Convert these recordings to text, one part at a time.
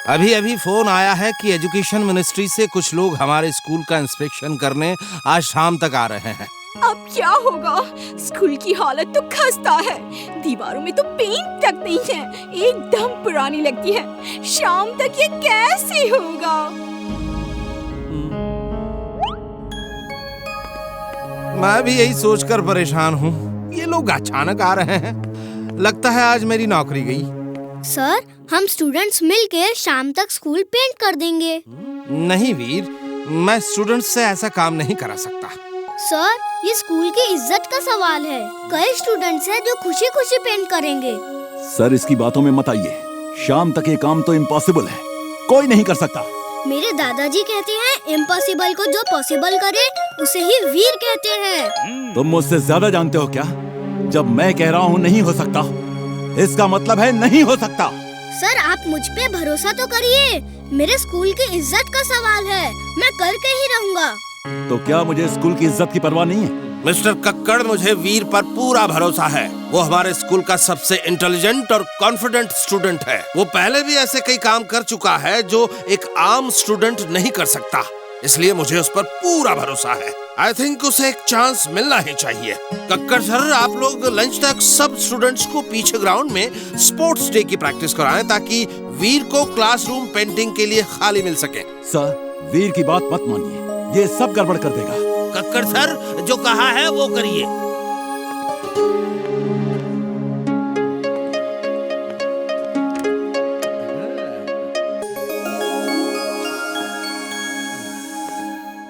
अभी अभी फोन आया है कि एजुकेशन मिनिस्ट्री से कुछ लोग हमारे स्कूल का इंस्पेक्शन करने आज शाम तक आ रहे हैं। अब क्या होगा? स्कूल की हालत तो खस्ता है। दीवारों में तो पेंट तक नहीं है, एकदम पुरानी लगती है। शाम तक ये कैसे होगा? मैं भी यही सोचकर परेशान हूँ। ये लोग अचानक आ रहे हैं, लगता है आज मेरी नौकरी गई। सर, हम स्टूडेंट्स मिलके शाम तक स्कूल पेंट कर देंगे। नहीं वीर, मैं स्टूडेंट्स से ऐसा काम नहीं करा सकता। सर, ये स्कूल की इज्जत का सवाल है। कई स्टूडेंट्स हैं जो खुशी खुशी पेंट करेंगे। सर, इसकी बातों में मत आइए। शाम तक ये काम तो इम्पॉसिबल है, कोई नहीं कर सकता। मेरे दादाजी कहते हैं इम्पॉसिबल को जो पॉसिबल करे उसे ही वीर कहते हैं। तुम मुझसे ज्यादा जानते हो क्या? जब मैं कह रहा हूँ नहीं हो सकता, इसका मतलब है नहीं हो सकता। सर, आप मुझ पे भरोसा तो करिए। मेरे स्कूल की इज्जत का सवाल है, मैं करके ही रहूँगा। तो क्या मुझे स्कूल की इज्जत की परवाह नहीं है? मिस्टर कक्कड़, मुझे वीर पर पूरा भरोसा है। वो हमारे स्कूल का सबसे इंटेलिजेंट और कॉन्फिडेंट स्टूडेंट है। वो पहले भी ऐसे कई काम कर चुका है जो एक आम स्टूडेंट नहीं कर सकता, इसलिए मुझे उस पर पूरा भरोसा है। आई थिंक उसे एक चांस मिलना ही चाहिए। कक्कड़ सर, आप लोग लंच तक सब स्टूडेंट्स को पीछे ग्राउंड में स्पोर्ट्स डे की प्रैक्टिस कराएं ताकि वीर को क्लासरूम पेंटिंग के लिए खाली मिल सके। सर, वीर की बात मत मानिए, ये सब गड़बड़ कर देगा। कक्कड़ सर, जो कहा है वो करिए।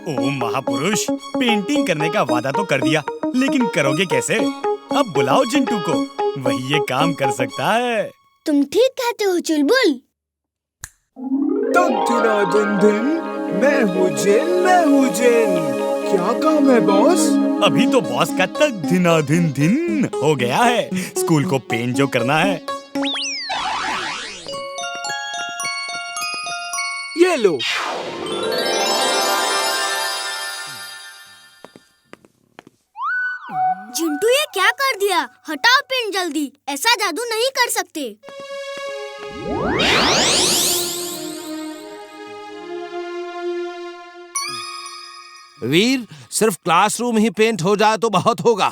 ओ महापुरुष, पेंटिंग करने का वादा तो कर दिया, लेकिन करोगे कैसे? अब बुलाओ जिंटू को, वही ये काम कर सकता है। तुम ठीक कहते हो चुलबुल। मैं हूँ जिन। क्या काम है बॉस? अभी तो बॉस का तक दिनाधिन दिन हो गया है। स्कूल को पेंट जो करना है। ये लो। जिंटू, ये क्या कर दिया? हटाओ पेंट जल्दी, ऐसा जादू नहीं कर सकते। वीर, सिर्फ क्लासरूम ही पेंट हो जाए तो बहुत होगा।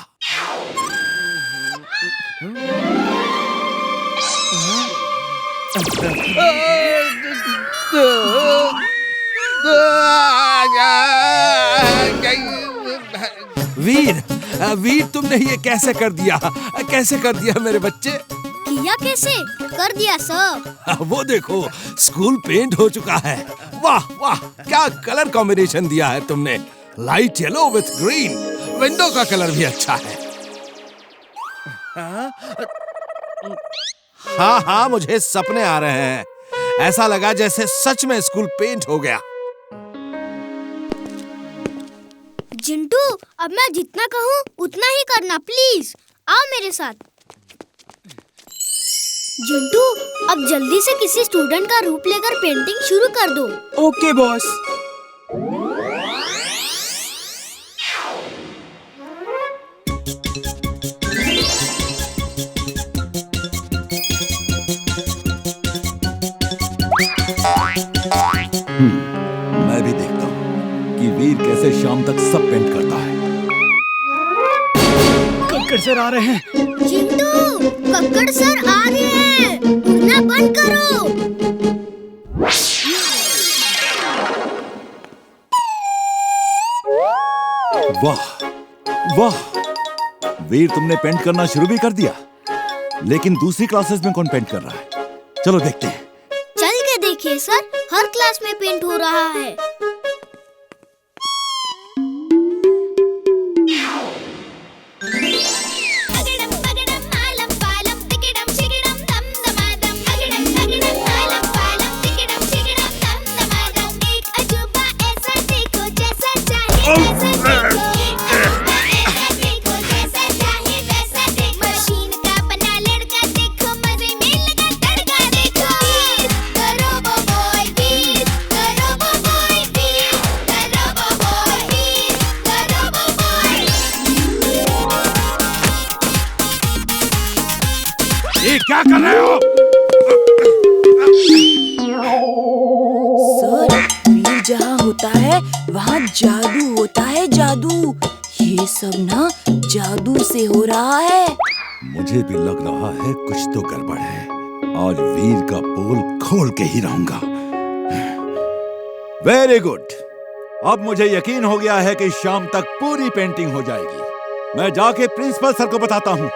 वीर, तुमने ये कैसे कर दिया? कैसे कर दिया मेरे बच्चे? किया कैसे? कर दिया सब। वो देखो, स्कूल पेंट हो चुका है। वाह वाह, क्या कलर कॉम्बिनेशन दिया है तुमने। Light yellow with green. Window का कलर भी अच्छा है। हाँ, मुझे सपने आ रहे हैं। ऐसा लगा जैसे सच में स्कूल पेंट हो गया। जिंटू, अब मैं जितना कहूँ उतना ही करना, प्लीज। आओ मेरे साथ। जिंटू, अब जल्दी से किसी स्टूडेंट का रूप लेकर पेंटिंग शुरू कर दो। Okay boss. मैं भी देखता हूँ कि वीर कैसे शाम तक सब पेंट करता है। कक्कड़ सर आ रहे हैं। जिंटू, कक्कड़ सर आ रहे हैं, उड़ना बंद करो। वाह वाह, वीर, तुमने पेंट करना शुरू भी कर दिया। लेकिन दूसरी क्लासेस में कौन पेंट कर रहा है? चलो देखते हैं। चल के देखिए सर, हर क्लास में पेंट हो रहा है। ये क्या कर रहे हो? होता है वहाँ जादू होता है, जादू। ये सब ना जादू से हो रहा है। मुझे भी लग रहा है कुछ तो गड़बड़ है। आज वीर का पोल खोल के ही रहूंगा। Very good. अब मुझे यकीन हो गया है कि शाम तक पूरी पेंटिंग हो जाएगी। मैं जाके प्रिंसिपल सर को बताता हूँ।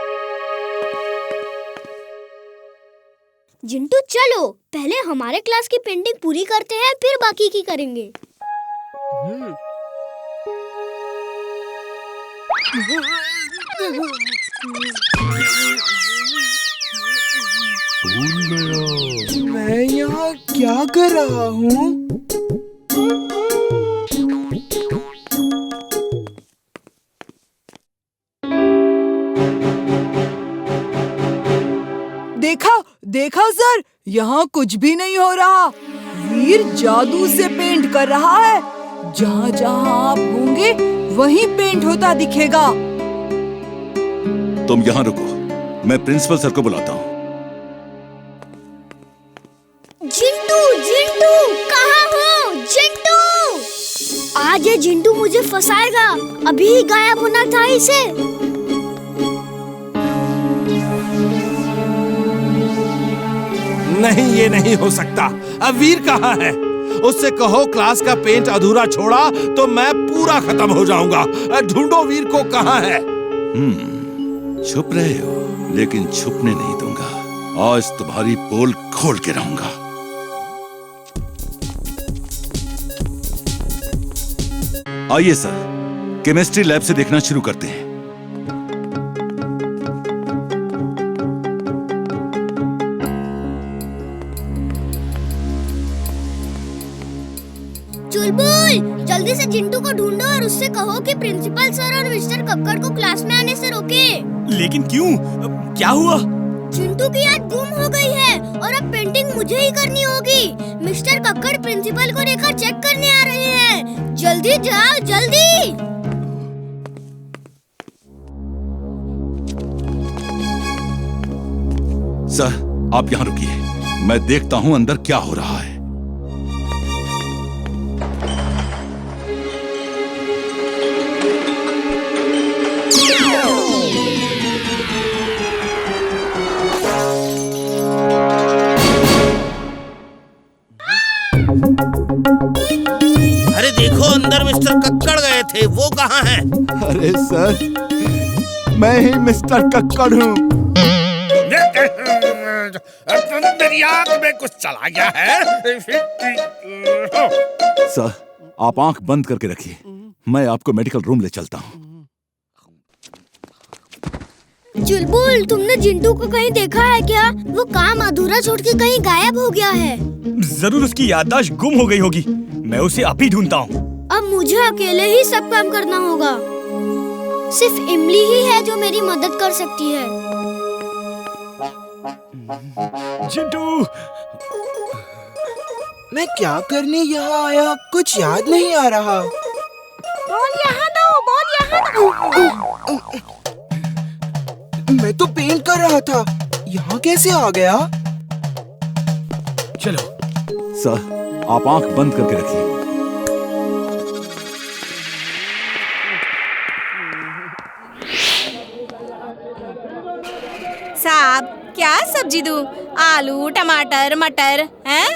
जिंटू चलो, पहले हमारे क्लास की पेंटिंग पूरी करते हैं, फिर बाकी की करेंगे। मैं यहाँ क्या कर रहा हूँ? देखा सर, यहाँ कुछ भी नहीं हो रहा। वीर जादू से पेंट कर रहा है। जहाँ जहाँ आप होंगे वहीं पेंट होता दिखेगा। तुम यहाँ रुको, मैं प्रिंसिपल सर को बुलाता हूँ। जिंटू, जिंटू, कहाँ हो? जिंटू! आज ये जिंटू मुझे फंसाएगा। अभी ही गायब होना था इसे। नहीं, ये नहीं हो सकता। अब वीर कहाँ है? उससे कहो क्लास का पेंट अधूरा छोड़ा तो मैं पूरा खत्म हो जाऊंगा। ढूंढो वीर को, कहाँ है? छुप रहे हो, लेकिन छुपने नहीं दूंगा। आज तुम्हारी पोल खोल के रहूंगा। आइए सर, केमिस्ट्री लैब से देखना शुरू करते हैं। चुलबुल, जल्दी से जिंटू को ढूंढो और उससे कहो कि प्रिंसिपल सर और मिस्टर कक्कड़ को क्लास में आने से रोके। लेकिन क्यों? क्या हुआ? जिंटू की याद गुम हो गई है और अब पेंटिंग मुझे ही करनी होगी। मिस्टर कक्कड़ प्रिंसिपल को लेकर चेक करने आ रहे हैं। जल्दी जाओ, जल्दी। सर, आप यहाँ रुकिए, मैं देखता हूँ अंदर क्या हो रहा है। अरे देखो, अंदर मिस्टर कक्कड़ गए थे, वो कहाँ हैं? अरे सर, मैं ही मिस्टर कक्कड़ हूँ। दरिया में कुछ चला गया है। सर, आप आंख बंद करके रखिए, मैं आपको मेडिकल रूम ले चलता हूँ। चुलबुल, तुमने जिंटू को कहीं देखा है क्या? वो काम अधूरा छोड़ के कहीं गायब हो गया है। जरूर उसकी याददाश्त गुम हो गई होगी। मैं उसे अभी ढूंढता हूँ। अब मुझे अकेले ही सब काम करना होगा। सिर्फ इमली ही है जो मेरी मदद कर सकती है। जिंटू, मैं क्या करने यहाँ आया, कुछ याद नहीं आ रहा। बॉल यहाँ दो, बॉल यहाँ दो। मैं तो पेंट कर रहा था, यहाँ कैसे आ गया? चलो। सर, आप आंख बंद करके रखिए। साहब, क्या सब्जी दूं? आलू, टमाटर, मटर हैं?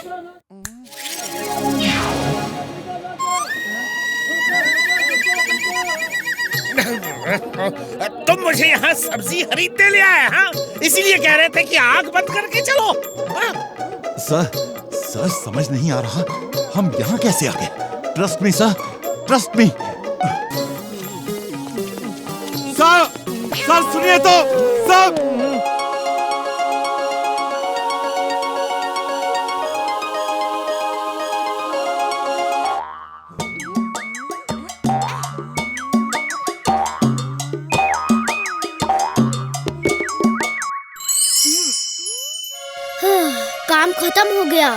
तुम मुझे यहाँ सब्जी खरीदने ले आए, हाँ? इसीलिए कह रहे थे कि आंख बंद करके चलो। सर, समझ नहीं आ रहा, हम यहाँ कैसे आ गए? Trust me sir, trust me. Sir सुनिए तो, सर। काम खत्म हो गया।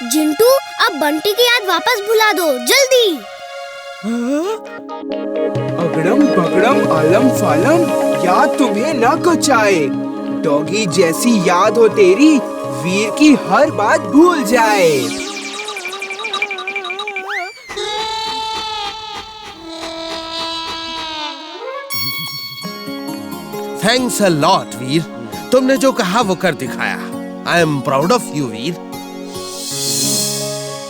जिंटू, अब बंटी की याद वापस भुला दो, जल्दी। अगड़म बगड़म आलम फालम, याद तुम्हें न कुचाए। डॉगी जैसी याद हो तेरी, वीर की हर बात भूल जाए। थैंक्स अ लॉट वीर, तुमने जो कहा वो कर दिखाया। I am proud of you Veer.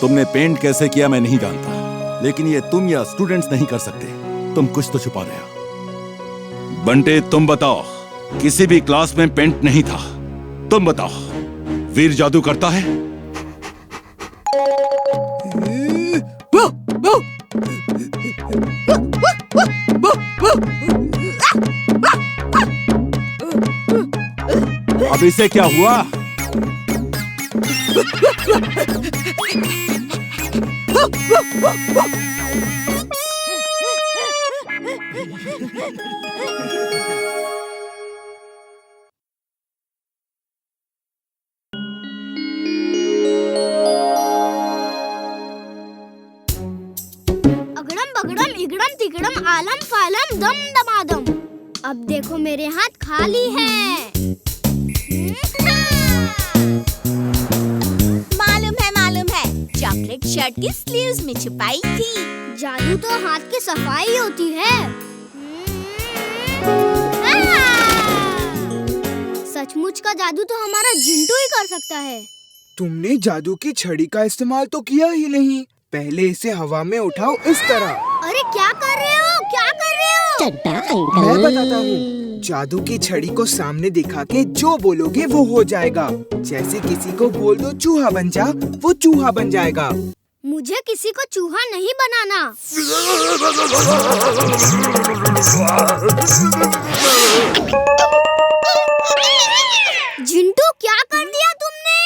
तुमने पेंट कैसे किया मैं नहीं जानता, लेकिन ये तुम या स्टूडेंट्स नहीं कर सकते। तुम कुछ तो छुपा रहे हो। बंटे तुम बताओ, किसी भी क्लास में पेंट नहीं था। तुम बताओ, वीर जादू करता है? अब इसे क्या हुआ? अगड़म बगड़म इगड़म तिगड़म आलम फालम दम दमादम। अब देखो मेरे हाथ खाली हैं। मालूम है चॉकलेट शर्ट की स्लीव्स में छुपाई थी। जादू तो हाथ की सफाई होती है। सचमुच का जादू तो हमारा जिंटू ही कर सकता है। तुमने जादू की छड़ी का इस्तेमाल तो किया ही नहीं। पहले इसे हवा में उठाओ इस तरह। अरे क्या कर रहे हो, क्या कर रहे हो? मैं बताता हूँ। जादू की छड़ी को सामने दिखा के जो बोलोगे वो हो जाएगा। जैसे किसी को बोल दो चूहा बन जा, वो चूहा बन जाएगा। मुझे किसी को चूहा नहीं बनाना। जिंटू क्या कर दिया तुमने?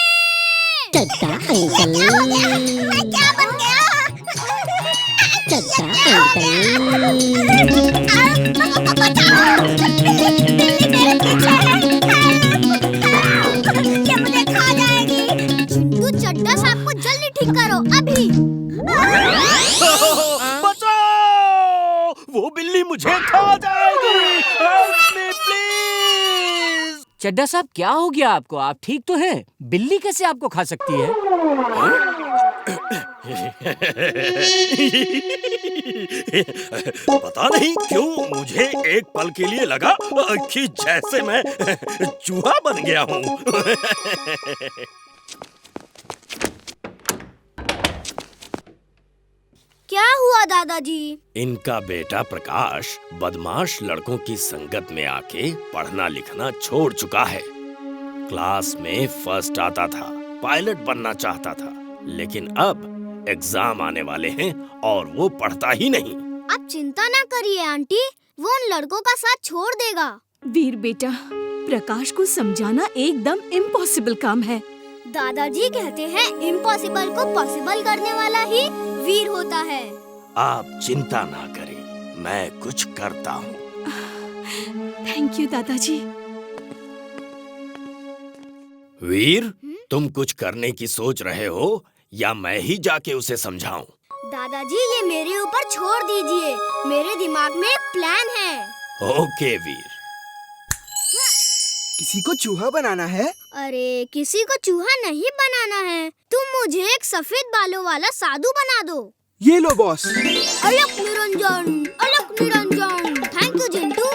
मैं क्या बन गया? ये मुझे खा जाएगी। जिंटू चड्डा साहब को जल्दी ठीक करो अभी। बचाओ! वो बिल्ली मुझे खा जाएगी। Help me, please! चड्डा साहब क्या हो गया आपको? आप ठीक तो हैं? बिल्ली कैसे आपको खा सकती है? पता नहीं क्यों मुझे एक पल के लिए लगा कि जैसे मैं चूहा बन गया हूँ। क्या हुआ दादाजी? इनका बेटा प्रकाश बदमाश लड़कों की संगत में आके पढ़ना लिखना छोड़ चुका है। क्लास में फर्स्ट आता था, पायलट बनना चाहता था, लेकिन अब एग्जाम आने वाले हैं और वो पढ़ता ही नहीं। आप चिंता ना करिए आंटी, वो उन लड़कों का साथ छोड़ देगा। वीर बेटा, प्रकाश को समझाना एकदम इम्पॉसिबल काम है। दादाजी कहते हैं इम्पॉसिबल को पॉसिबल करने वाला ही वीर होता है। आप चिंता ना करें, मैं कुछ करता हूँ। थैंक यू दादाजी। वीर, तुम कुछ करने की सोच रहे हो या मैं ही जाके उसे समझाऊं? दादाजी ये मेरे ऊपर छोड़ दीजिए, मेरे दिमाग में एक प्लान है। ओके वीर। किसी को चूहा बनाना है? अरे किसी को चूहा नहीं बनाना है, तुम मुझे एक सफेद बालों वाला साधु बना दो। ये लो boss. Alakh Niranjan, Alakh Niranjan. Thank you Jintu.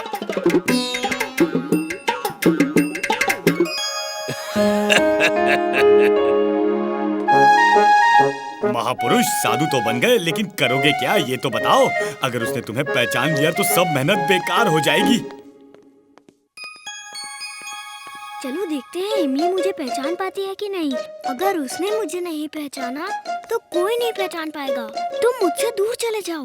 महापुरुष साधु तो बन गए, लेकिन करोगे क्या ये तो बताओ। अगर उसने तुम्हें पहचान लिया तो सब मेहनत बेकार हो जाएगी। चलो देखते हैं इमली मुझे पहचान पाती है कि नहीं। अगर उसने मुझे नहीं पहचाना तो कोई नहीं पहचान पाएगा। तुम मुझसे दूर चले जाओ।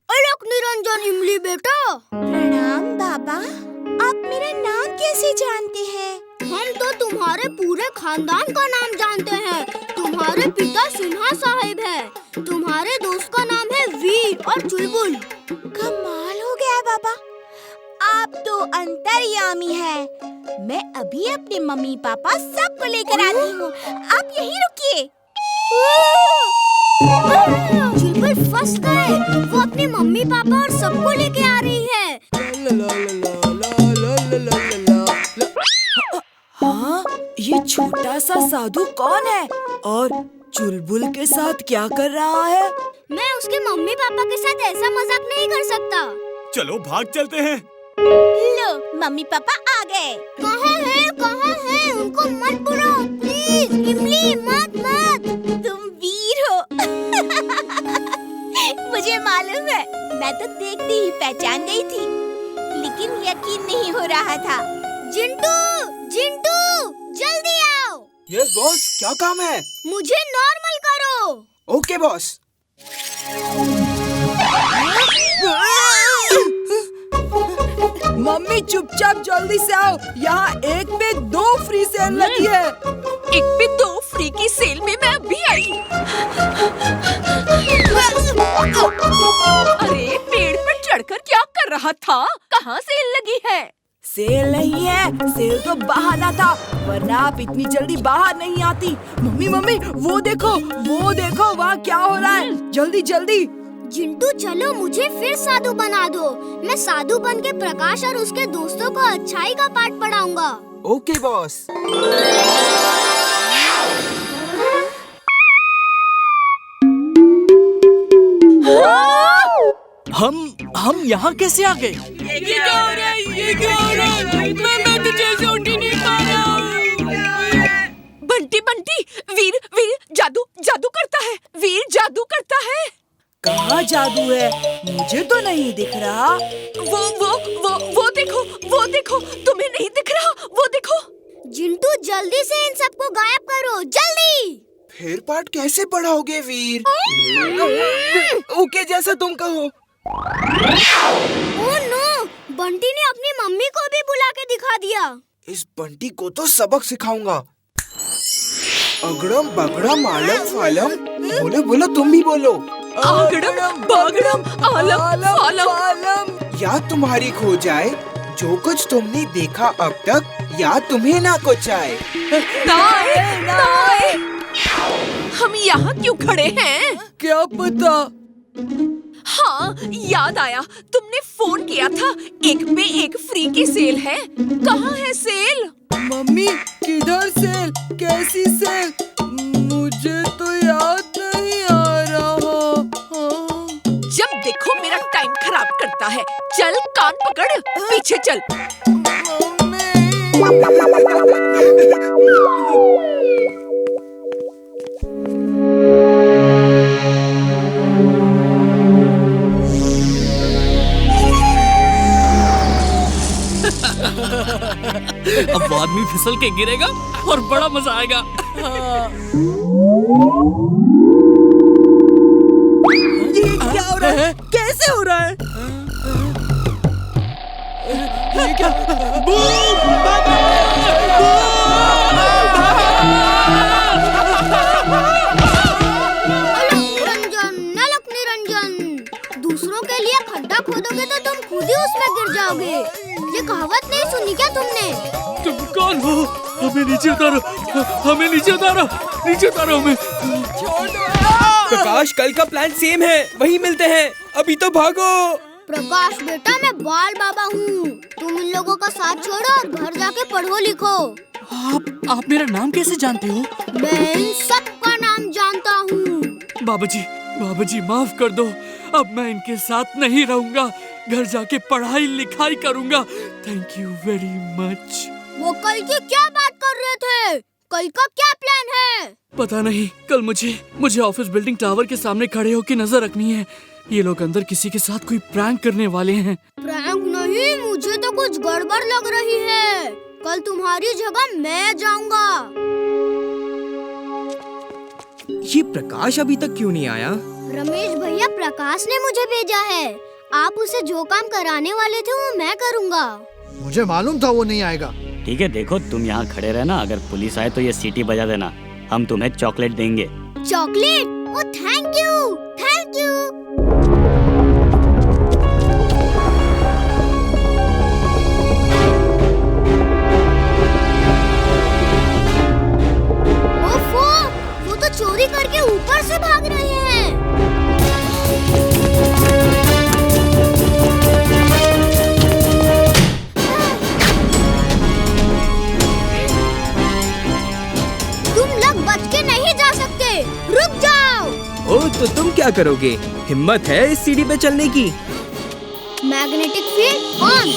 अलक निरंजन इमली बेटा। प्रणाम बाबा, आप मेरा नाम कैसे जानते हैं? हम तो तुम्हारे पूरे खानदान का नाम जानते हैं। तुम्हारे पिता सिन्हा साहिब है, तुम्हारे दोस्त का नाम है वीर और चुलबुल। कमाल हो गया बाबा, आप तो अंतर्यामी हैं। मैं अभी अपने मम्मी पापा सबको लेकर आती हूँ, आप यहीं रुकिए। चुलबुल फंस गए, वो अपनी मम्मी पापा और सबको लेके आ रही है। हाँ, ये छोटा सा साधु कौन है और चुलबुल के साथ क्या कर रहा है? मैं उसके मम्मी पापा के साथ ऐसा मजाक नहीं कर सकता। चलो भाग चलते हैं। लो, मम्मी पापा आ गए। कहाँ है? उनको मत बुलाओ, प्लीज। इमली मत। तुम वीर हो। मुझे मालूम है, मैं तो देखते ही पहचान गई थी, लेकिन यकीन नहीं हो रहा था। जिंटू, जल्दी आओ। यस बॉस, क्या काम है? मुझे नॉर्मल करो। Okay boss. मम्मी चुपचाप जल्दी से आओ, यहाँ 1 पे 2 फ्री सेल लगी है। 1 पे 2 फ्री की सेल में मैं अभी आई। अरे पेड़ पर चढ़कर क्या कर रहा था? कहाँ सेल लगी है? सेल नहीं है, सेल तो बहाना था, वरना आप इतनी जल्दी बाहर नहीं आती। मम्मी वो देखो वहाँ क्या हो रहा है, जल्दी। जिंटू चलो, मुझे फिर साधु बना दो। मैं साधु बन के प्रकाश और उसके दोस्तों को अच्छाई का पाठ पढ़ाऊंगा। Okay boss. हम यहाँ कैसे आ गए? ये क्या हो रहा है? मैं तो जैसे उठ ही नहीं पा रहा हूँ। बंटी, वीर जादू करता है। वीर जादू करता है। कहाँ जादू है? मुझे तो नहीं दिख रहा। वो देखो, तुम्हें नहीं दिख रहा? वो देखो। जिंटू जल्दी से इन सबको गायब करो, जल्दी। फिर पाठ कैसे पढ़ाओगे वीर? ओके, जैसा तुम कहो। ओह नो, बंटी ने अपनी मम्मी को भी बुला के दिखा दिया। इस बंटी को तो सबक सिखाऊंगा। अगड़म बगड़म आलम फालम। बोलो, तुम भी बोलो। आगड़म बगड़म आलम फालम। याद तुम्हारी खो जाए, जो कुछ तुमने देखा अब तक, याद तुम्हें ना कुछ आए। ना आए। हम यहाँ क्यों खड़े हैं? क्या पता। हाँ, याद आया, तुमने फोन किया था, 1 पे 1 फ्री की सेल है। कहाँ है सेल? मम्मी किधर सेल? कैसी सेल? मुझे तो याद नहीं आ रहा। जब देखो मेरा टाइम खराब करता है। चल कान पकड़, पीछे चल। अब आदमी फिसल के गिरेगा और बड़ा मजा आएगा। ये क्या हो रहा है? कैसे हो रहा है? ये क्या? नलक निरंजन। दूसरों के लिए खड्डा खोदोगे तो तुम खुद ही उसमें गिर जाओगे। ये कहावत नहीं सुनी क्या तुमने? तुम कौन हो? हमें नीचे उतारो, हमें। प्रकाश, कल का प्लान सेम है, वही मिलते हैं। अभी तो भागो। प्रकाश बेटा, मैं बाल बाबा हूँ। तुम इन लोगों का साथ छोड़ो और घर जाके पढ़ो लिखो। आप मेरा नाम कैसे जानते हो? मैं इन सबका नाम जानता हूँ। बाबा जी माफ कर दो। अब मैं इनके साथ नहीं रहूंगा। घर जाके पढ़ाई लिखाई करूंगा। Thank you very much. वो कल की क्या बात कर रहे थे? कल का क्या प्लान है? पता नहीं। कल मुझे ऑफिस बिल्डिंग टावर के सामने खड़े होकर नजर रखनी है। ये लोग अंदर किसी के साथ कोई प्रैंक करने वाले हैं। प्रैंक नहीं, मुझे तो कुछ गड़बड़ लग रही है। कल तुम्हारी जगह मैं जाऊंगा। ये प्रकाश अभी तक क्यों नहीं आया? रमेश भैया, प्रकाश ने मुझे भेजा है। आप उसे जो काम कराने वाले थे वो मैं करूँगा। मुझे मालूम था वो नहीं आएगा। ठीक है, देखो तुम यहाँ खड़े रहना। अगर पुलिस आए तो ये सीटी बजा देना। हम तुम्हें चॉकलेट देंगे। चॉकलेट? Oh thank you. ओफो, वो तो चोरी करके ऊपर से भाग रहे हैं। तुम लोग बच के नहीं जा सकते, रुक जाओ। ओ, तो तुम क्या करोगे? हिम्मत है इस सीढ़ी पे चलने की? Magnetic on.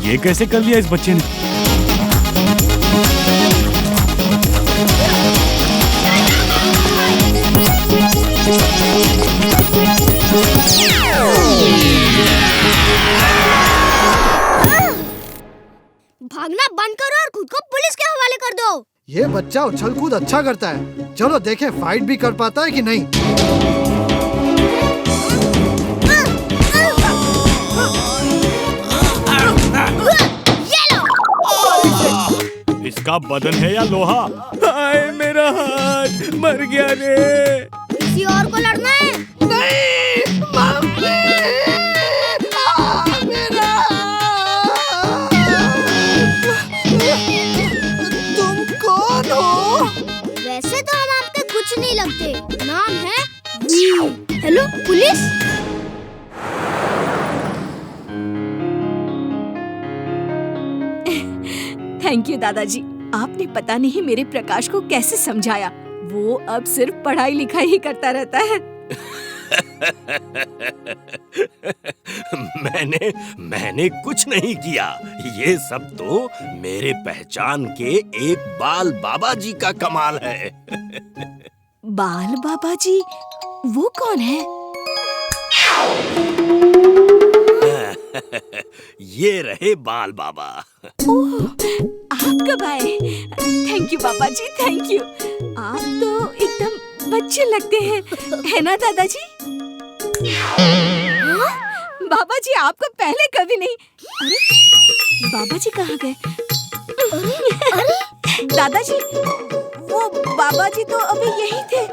ये कैसे कर लिया इस बच्चे ने? भागना बंद करो और खुद को पुलिस के हवाले कर दो। ये बच्चा उछल कूद अच्छा करता है। चलो देखें फाइट भी कर पाता है कि नहीं। इसका बदन है या लोहा? हाय मेरा हाथ मर गया रे। किसी और को लड़ना है? नहीं मम्मी, मेरा तुम कौन हो? वैसे तो हम आपके कुछ नहीं लगते। नाम है Veer. Hello police. Thank you दादाजी, आपने पता नहीं मेरे प्रकाश को कैसे समझाया। वो अब सिर्फ पढ़ाई लिखाई ही करता रहता है। मैंने कुछ नहीं किया। ये सब तो मेरे पहचान के एक बाल बाबा जी का कमाल है। बाल बाबा जी? वो कौन है? ये रहे बाल बाबा। ओह, आप कब आए? Thank you Baba ji, thank you. आप तो एकदम बच्चे लगते हैं, है ना दादाजी? बाबा जी आपको पहले कभी नहीं। अरे बाबा जी कहाँ गए? दादाजी, वो बाबा जी तो अभी यही थे।